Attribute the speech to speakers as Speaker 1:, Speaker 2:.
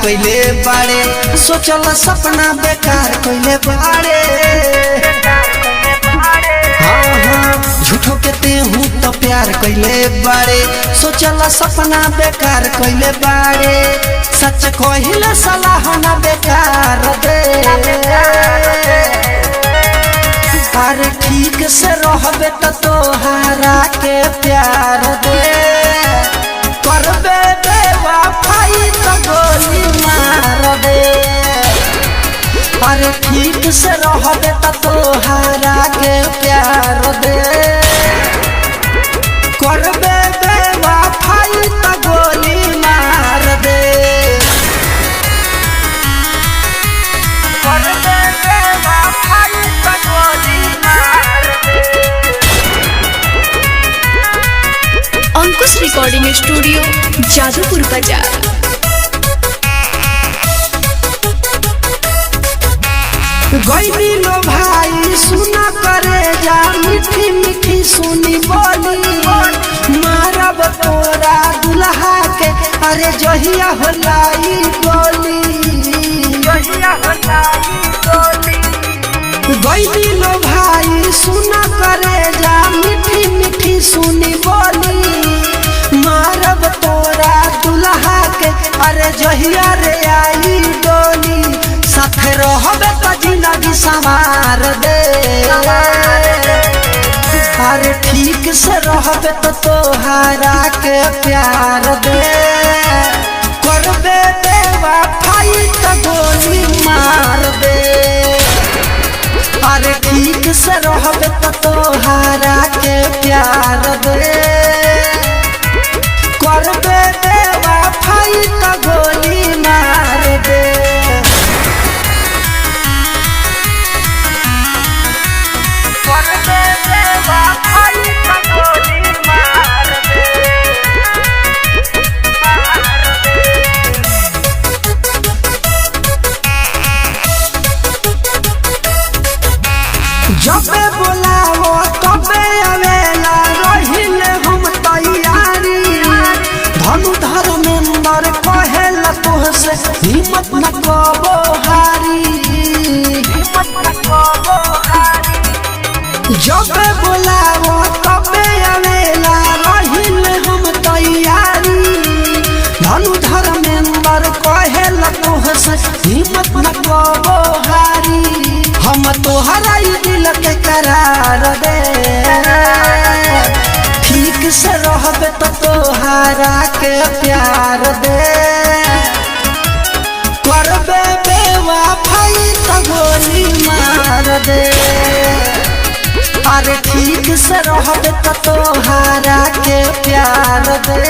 Speaker 1: कइले बाड़े, सोचल सपना बेकार कइले बाड़े। हाँ हाँ झूठो के तेहू तो प्यार कइले बाड़े, सोचल सपना बेकार कइले बाड़े। सच कहिले सलाह ना बेकार दे, अरे ठीक से रहबे तो तोहरा के प्यार दे। करबे बेवफाई तो गोली मार दे, अरे ठीक से रहबे तो तोहरा के प्यार दे। करबे बेवफाई तो गोली मार दे, करबे बेवफाई तो गोली मार दे।
Speaker 2: अंकुश रिकॉर्डिंग स्टूडियो जादूपुर बाजार।
Speaker 1: गईली लो भाई सुना करे जा, मीठी मीठी सुनी बोली। मारब तोरा दुल्हा के, अरे जहिया होलाई गोली, जहिया होलाई गोली। गईली लो भाई सुना करे जा, मीठी मीठी सुनी बोली। मारब तोरा दुल्हा के, अरे जहिया रे आई डोली। साथ रहबे तो जिंदगी संवार दे, अरे ठीक से रहबे तो तोहरा के प्यार दे। करबे बेवफाई तो गोली मार दे, अरे ठीक से रहबे तो तोहरा के प्यार दे। करबे बेवफाई तो गोली मार दे, करबे बेवफाई तो गोली मार दे, मार दे। जबे बोलावो तबे आवेला, रहिले हम तैयारी। धनु धर्मेंद्र कहेला तोहसे, हिम्मत न कबो हारी, हिम्मत न कबो हारी। जबे बोलावो तबे आवेला, रहिले हम तैयारी। धनु धर्मेंद्र कहेला तोहसे, हिम्मत न कबो हारी। हम तोहरा दिल के करार दे, ठीक से रहबे तो तोहरा के प्यार दे। करबे बेवफाई तो गोली मार दे, अरे ठीक से रहबे तो तोहरा के प्यार दे।